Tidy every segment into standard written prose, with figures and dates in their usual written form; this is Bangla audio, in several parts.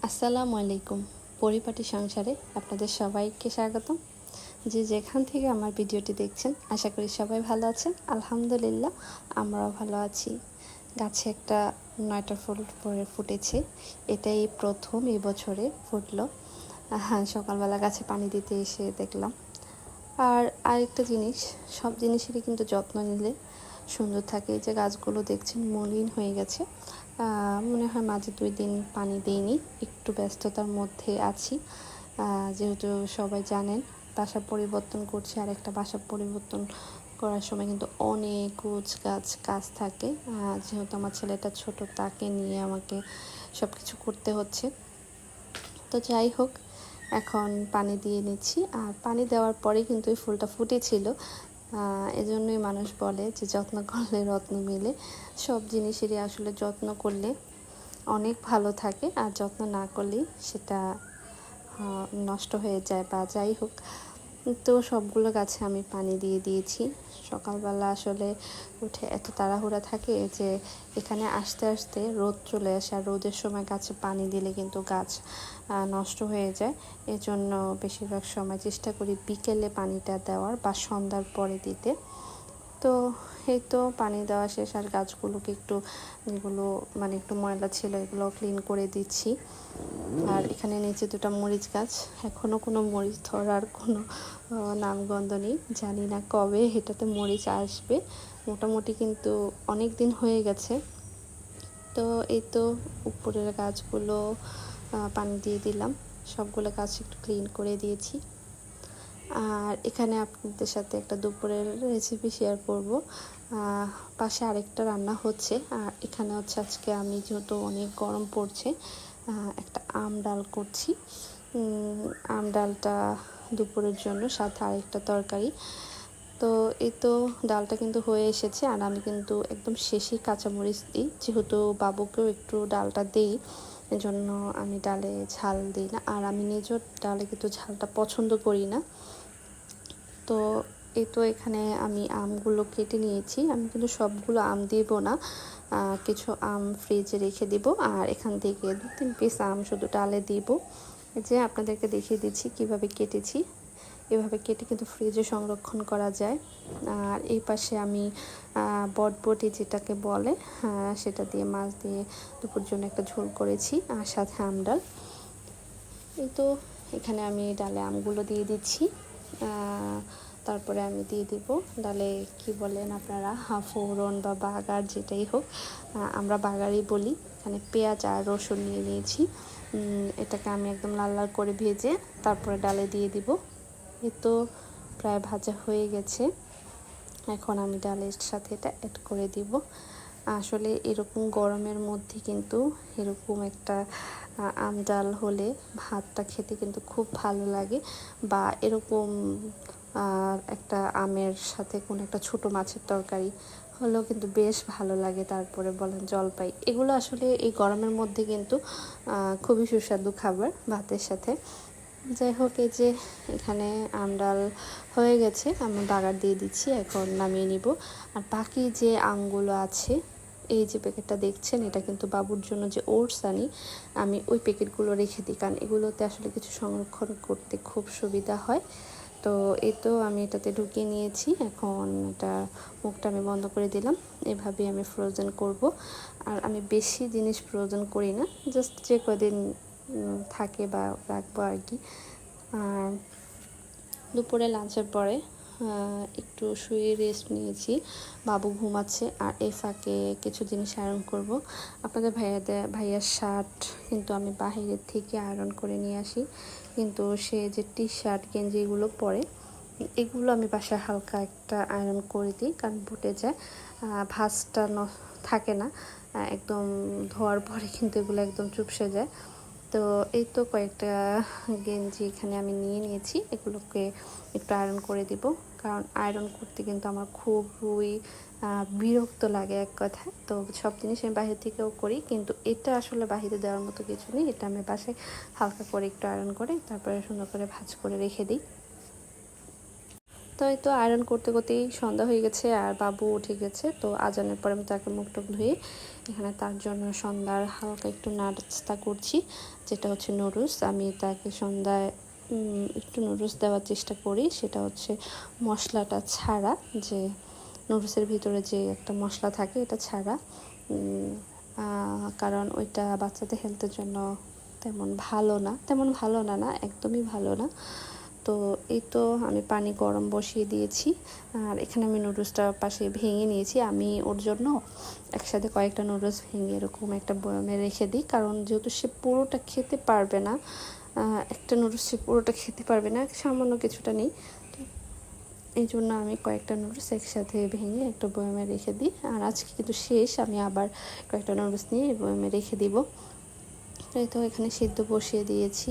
আসসালামু আলাইকুম। পরিপাটি সংসারে আপনাদের সবাইকে স্বাগতম। যে যেখান থেকে আমার ভিডিওটি দেখছেন আশা করি সবাই ভালো আছেন। আলহামদুলিল্লাহ আমরাও ভালো আছি। গাছে একটা 9টা ফুল ফুটেছে। এটাই প্রথম এই বছরে ফুটলো। হ্যাঁ, সকালবেলা গাছে পানি দিতে এসে দেখলাম। আর আরেকটা জিনিস, সব জিনিসেরই কিন্তু যত্ন নিলে সুন্দর থাকে। এই যে গাছগুলো দেখছেন মলিন হয়ে গেছে, মনে হয় মাঝে 2 দিন পানি দিইনি, একটু ব্যস্ততার মধ্যে আছি। যেহেতু সবাই জানেন বাসা পরিবর্তন করছি, আর একটা বাসা পরিবর্তন করার সময় কিন্তু অনেক কাজ থাকে। যেহেতু আমার ছেলেটা ছোট, তাকে নিয়ে আমাকে সব কিছু করতে হচ্ছে। তো যাই হোক, এখন পানি দিয়ে নিচ্ছি। আর পানি দেওয়ার পরে কিন্তু এই ফুলটা ফুটেছিল। এজন্যই মানুষ বলে যে যত্ন করলে রত্ন মেলে। সব জিনিসেরই আসলে যত্ন করলে অনেক ভালো থাকে, আর যত্ন না করলেই সেটা নষ্ট হয়ে যায় বা যাই হোক। তো সবগুলো গাছে আমি পানি দিয়ে দিয়েছি। সকালবেলা আসলে উঠে এত তাড়াহুড়া থাকে যে এখানে আসতে আসতে রোদ চলে আসে, আর রোদের সময় গাছে পানি দিলে কিন্তু গাছ নষ্ট হয়ে যায়। এজন্য বেশিরভাগ সময় চেষ্টা করি বিকেলে পানিটা দেওয়ার বা সন্ধ্যার পরে দিতে। তো এই তো পানি দেওয়া শেষ, আর গাছগুলোকে একটু, যেগুলো মানে একটু ময়লা ছিল এগুলো ক্লিন করে দিচ্ছি। আর এখানে নিচে 2টা মরিচ গাছ, এখনও কোনো মরিচ ধরার কোনো নামগন্ধ নেই। জানি না কবে এটাতে মরিচ আসবে। মোটামুটি কিন্তু অনেক দিন হয়ে গেছে। তো এই তো উপরের গাছগুলো পানি দিয়ে দিলাম, সবগুলো গাছ একটু ক্লিন করে দিয়েছি। আর এখানে আপনাদের সাথে একটা দুপুরের রেসিপি শেয়ার করব। পাশে আরেকটা রান্না হচ্ছে, আর এখানে হচ্ছে আজকে আমি, যেহেতু অনেক গরম পড়ছে, একটা আম ডাল করছি। আম ডালটা দুপুরের জন্য, সাথে আরেকটা তরকারি। তো এই তো ডালটা কিন্তু হয়ে এসেছে, আর আমি কিন্তু একদম শেষেই কাঁচামরিচ দিই, যেহেতু বাবুকেও একটু ডালটা দিই, এজন্য আমি ডালে ঝাল দিই না। আর আমি নিজেও ডালে কিন্তু ঝালটা পছন্দ করি না। তো এই তো এখানে আমি আমগুলো কেটে নিয়েছি। আমি কিন্তু সবগুলো আম দিব না, কিছু আম ফ্রিজে রেখে দিব, আর এখান থেকে 2-3 পিস আম শুধু ডালে দিব। এই যে আপনাদেরকে দেখিয়ে দিচ্ছি কিভাবে কেটেছি। এভাবে কেটে কিন্তু ফ্রিজে সংরক্ষণ করা যায়। আর এই পাশে আমি বটবটি যেটাকে বলে, সেটা দিয়ে মাছ দিয়ে দুপুর জন্য একটা ঝোল করেছি, আর সাথে আম ডাল। এই তো এখানে আমি ডালে আমগুলো দিয়ে দিচ্ছি। তারপরে আমি দিয়ে দিব ডালে, কি বলেন আপনারা, ফোড়ন বা বাগার যেটাই হোক, আমরা বাগারই বলি। এখানে পেঁয়াজ আর রসুন নিয়ে নিয়েছি। এটাকে আমি একদম লাল লাল করে ভেজে তারপরে ডালে দিয়ে দিব। এই তো প্রায় ভাজা হয়ে গেছে। এখন আমি ডালের সাথে এটা অ্যাড করে দিব। আসলে এরকম গরমের মধ্যে কিন্তু এরকম একটা আম ডাল হলে ভাতটা খেতে কিন্তু খুব ভালো লাগে, বা এরকম একটা আমের সাথে কোনো একটা ছোটো মাছের তরকারি হলেও কিন্তু বেশ ভালো লাগে। তারপরে বলেন জলপাই, এগুলো আসলে এই গরমের মধ্যে কিন্তু খুবই সুস্বাদু খাবার ভাতের সাথে। যাই হোক, এই যে এখানে আম ডাল হয়ে গেছে, আমি বাগার দিয়ে দিচ্ছি, এখন নামিয়ে নিব। আর বাকি যে আমগুলো আছে, এই যে প্যাকেটটা দেখছেন, এটা কিন্তু বাবুর জন্য যে ওটস আনি, আমি ওই প্যাকেটগুলো রেখে দিই, কারণ এগুলোতে আসলে কিছু সংরক্ষণ করতে খুব সুবিধা হয়। তো এই তো আমি এটাতে ঢুকিয়ে নিয়েছি, এখন এটা মুখটা আমি বন্ধ করে দিলাম। এভাবেই আমি ফ্রোজেন করব। আর আমি বেশি জিনিস ফ্রোজেন করি না, জাস্ট যে কদিন থাকে বা রাখবো আর কি। আর দুপুরে লাঞ্চের পরে একটু শুয়ে রেস্ট নিয়েছি, বাবু ঘুমাচ্ছে। আর এই ফাঁকে কিছু জিনিস আয়রন করব। আপনাদের ভাইয়ার শার্ট কিন্তু আমি বাহিরের থেকে আয়রন করে নিয়ে আসি, কিন্তু সে যে টি শার্ট গেঞ্জি এগুলো পরে, এগুলো আমি বাসায় হালকা একটা আয়রন করে দিই, কারণ বুটে যায়, ভাঁজটা থাকে না। একদম ধোয়ার পরে কিন্তু এগুলো একদম চুপসে যায়। তো এই তো কয়েকটা গেঞ্জি এখানে আমি নিয়ে নিয়েছি, এগুলোকে একটু আয়রন করে দিব, কারণ আয়রন করতে কিন্তু আমার খুবই বিরক্ত লাগে এক কথায়। তো সব জিনিস আমি বাহির থেকেও করি, কিন্তু এটা আসলে বাহিরে দেওয়ার মতো কিছু নেই। এটা আমি বাসায় হালকা করে একটু আয়রন করে তারপরে সুন্দর করে ভাঁজ করে রেখে দিই। তো এই তো আয়রন করতে করতেই সন্ধ্যা হয়ে গেছে আর বাবু উঠে গেছে। তো আজানের পর আমি তাকে মুখ টুক ধুয়ে এখানে তার জন্য সন্ধ্যার হালকা একটু নাস্তা করছি, যেটা হচ্ছে নুডলস। আমি তাকে সন্ধ্যায় একটু নুডলস দেওয়ার চেষ্টা করি, সেটা হচ্ছে মশলাটা ছাড়া, যে নুডলসের ভিতরে যে একটা মশলা থাকে এটা ছাড়া, কারণ ওইটা বাচ্চাদের হেলথের জন্য তেমন ভালো না একদমই ভালো না। তো এই তো আমি পানি গরম বসিয়ে দিয়েছি আর এখানে আমি নুডলসটা পাশে ভেঙে নিয়েছি। আমি ওর জন্য একসাথে কয়েকটা নুডলস ভেঙে এরকম একটা বয়ামে রেখে দিই, কারণ যেহেতু সে পুরোটা খেতে পারবে না, একটা নুডলস সে পুরোটা খেতে পারবে না, সামান্য কিছুটা নেই। এই জন্য আমি কয়েকটা নুডলস একসাথে ভেঙে একটা বয়ামে রেখে দিই। আর আজকে কিন্তু শেষ, আমি আবার কয়েকটা নুডলস নিয়ে এই বয়ামে রেখে দিব। এই তো এখানে সিদ্ধ বসিয়ে দিয়েছি,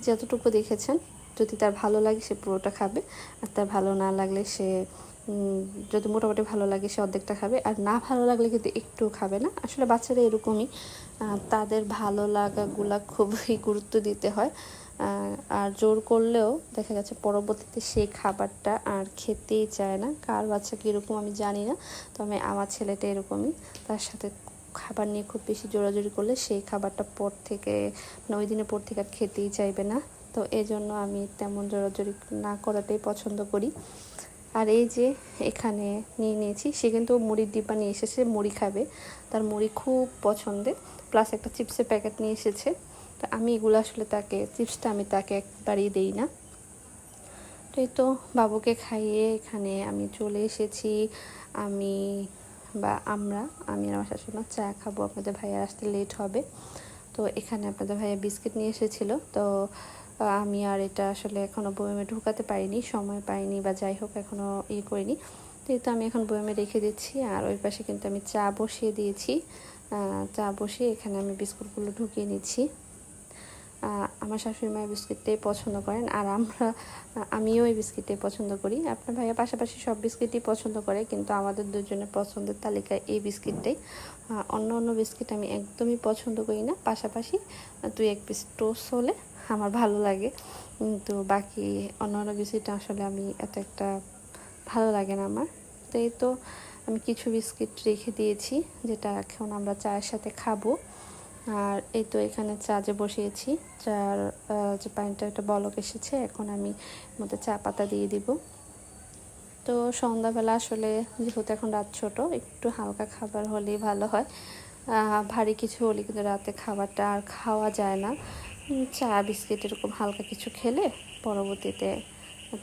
যতটুকু দেখেছেন। যদি তার ভালো লাগে সে পুরোটা খাবে, আর তার ভালো না লাগলে সে যদি মোটামুটি ভালো লাগে সে অর্ধেকটা খাবে, আর না ভালো লাগলে কিন্তু একটুও খাবে না। আসলে বাচ্চারা এরকমই, তাদের ভালো লাগাগুলা খুবই গুরুত্ব দিতে হয়। আর জোর করলেও দেখা যাচ্ছে পরবর্তীতে সেই খাবারটা আর খেতেই চায় না। কার বাচ্চা কীরকম আমি জানি না, তবে আমার ছেলেটা এরকমই। তার সাথে খাবার নিয়ে খুব বেশি জোরাজোরি করলে সেই খাবারটা পর থেকে ওই দিনের পর থেকে আর খেতেই চাইবে না। তো এই জন্য আমি তেমন জোরাজোরি না করাটাই পছন্দ করি। আর এই যে এখানে নিয়েছি, সে কিন্তু মুড়ির ডিব্বা নিয়ে এসেছে, মুড়ি খাবে, তার মুড়ি খুব পছন্দের, প্লাস একটা চিপসের প্যাকেট নিয়ে এসেছে। তো আমি এগুলো আসলে চিপসটা আমি তাকে একবারই দেই না। তো এই তো বাবুকে খাইয়ে এখানে আমি চলে এসেছি। আমি আর আমার শাশুড়ি মা চা খাবো, আপনাদের ভাইয়া আসতে লেট হবে। তো এখানে আপনাদের ভাইয়া বিস্কিট নিয়ে এসেছিলো। তো আমি আর এটা আসলে এখনও বয়ামে ঢুকাতে পারিনি, সময় পাইনি বা যাই হোক এখনও করিনি। তো এই তো আমি এখন বয়ামে রেখে দিচ্ছি। আর ওই পাশে কিন্তু আমি চা বসিয়ে দিয়েছি। চা বসিয়ে এখানে আমি বিস্কুটগুলো ঢুকিয়ে নিচ্ছি। আমার শাশুড়ি মা বিস্কিটটাই পছন্দ করেন, আর আমিও এই বিস্কিটটাই পছন্দ করি। আপনার ভাইয়া পাশাপাশি সব বিস্কিটই পছন্দ করে, কিন্তু আমাদের দুজনের পছন্দের তালিকায় এই বিস্কিটটাই। অন্য বিস্কিট আমি একদমই পছন্দ করি না। পাশাপাশি 2-1 পিস টোস্ট হলে আমার ভালো লাগে, কিন্তু বাকি অন্য বিস্কিট আসলে আমি এত একটা ভালো লাগে না আমার। তো এই তো আমি কিছু বিস্কিট রেখে দিয়েছি, যেটা এখন আমরা চায়ের সাথে খাবো। আর এই তো এখানে চা যে বসিয়েছি, চার যে পানিটা একটা বলক এসেছে, এখন আমি মধ্যে চা পাতা দিয়ে দিব। তো সন্ধ্যাবেলা আসলে যেহেতু এখন রাত ছোট, একটু হালকা খাবার হলেই ভালো হয়। ভারী কিছু হলে কিন্তু রাতে খাবারটা আর খাওয়া যায় না। চা বিস্কিট এরকম হালকা কিছু খেলে পরবর্তীতে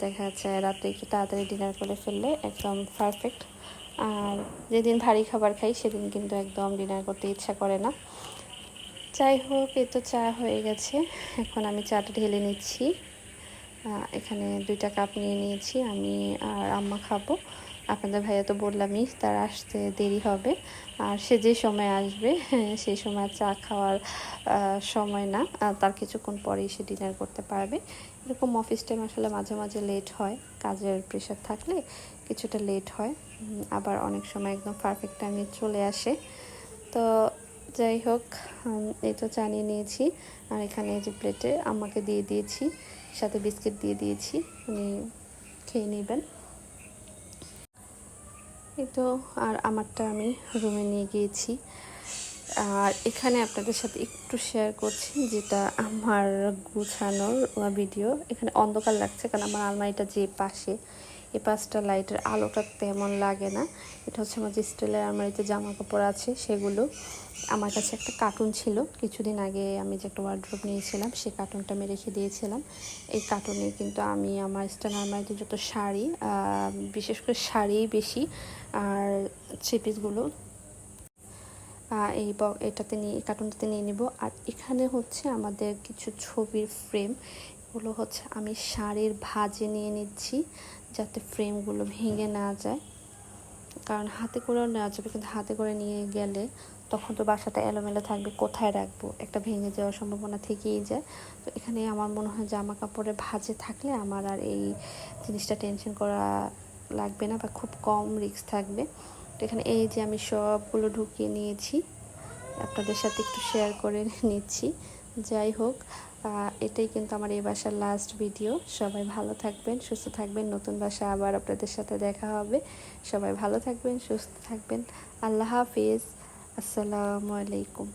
দেখা যাচ্ছে রাতে একটু তাড়াতাড়ি ডিনার করে ফেললে একদম পারফেক্ট। আর যেদিন ভারী খাবার খাই সেদিন কিন্তু একদম ডিনার করতে ইচ্ছা করে না। যাই হোক, এই তো চা হয়ে গেছে, এখন আমি চাটা ঢেলে নিচ্ছি। এখানে 2টা কাপ নিয়ে নিয়েছি, আমি আর আম্মা খাবো। আপনাদের ভাইয়া তো বললামই তার আসতে দেরি হবে, আর সে যে সময় আসবে সেই সময় চা খাওয়ার সময় না, তার কিছুক্ষণ পরেই সে ডিনার করতে পারবে। এরকম অফিস টাইম আসলে মাঝে মাঝে লেট হয়, কাজের প্রেশার থাকলে কিছুটা লেট হয়, আবার অনেক সময় একদম পারফেক্ট টাইমে চলে আসে। তো যাই হোক, এই তো চা নিয়ে নিয়েছি, আর এখানে যে প্লেটে আম্মাকে দিয়ে দিয়েছি, সাথে বিস্কিট দিয়ে দিয়েছি, উনি খেয়ে নেবেন। এই তো আর আমারটা আমি রুমে নিয়ে গিয়েছি। আর এখানে আপনাদের সাথে একটু শেয়ার করছি, যেটা আমার গুছানোর ভিডিও। এখানে অন্ধকার লাগছে কারণ আমার আলমারিটা যে পাশে, এই পাশটা লাইটের আলোটা তেমন লাগে না। এটা হচ্ছে আমার যে স্টিলের আলমারিতে জামা কাপড় আছে সেগুলো। আমার কাছে একটা কার্টুন ছিল, কিছুদিন আগে আমি যে একটা ওয়ার্ড্রোব নিয়েছিলাম, সেই কার্টুনটা আমি রেখে দিয়েছিলাম। এই কার্টুনে কিন্তু আমি আমার স্টিলের আলমারিতে যত শাড়ি, বিশেষ করে শাড়িই বেশি, আর থ্রি পিসগুলো এটাতে নিয়ে কার্টুনটাতে নিয়ে নেব। আর এখানে হচ্ছে আমাদের কিছু ছবির ফ্রেম, এগুলো হচ্ছে আমি শাড়ির ভাঁজে নিয়ে নিচ্ছি, যাতে ফ্রেমগুলো ভেঙে না যায়। কারণ হাতে করেও নেওয়া যাবে, কিন্তু হাতে করে নিয়ে গেলে তখন তো বাসাটা এলোমেলো থাকবে, কোথায় রাখবো, একটা ভেঙে যাওয়ার সম্ভাবনা থেকেই যায়। তো এখানে আমার মনে হয় জামা কাপড়ে ভাঁজে থাকলে আমার আর এই জিনিসটা টেনশন করা লাগবে না, বা খুব কম রিস্ক থাকবে। তো এখানে এই যে আমি সবগুলো ঢুকিয়ে নিয়েছি, আপনাদের সাথে একটু শেয়ার করে নিচ্ছি যাই হোক, এটাই কিন্তু আমার এই বাসার লাস্ট ভিডিও। সবাই ভালো থাকবেন, সুস্থ থাকবেন। নতুন বাসা আবার আপনাদের সাথে দেখা হবে। সবাই ভালো থাকবেন, সুস্থ থাকবেন। আল্লাহ হাফিজ। আসসালামু আলাইকুম।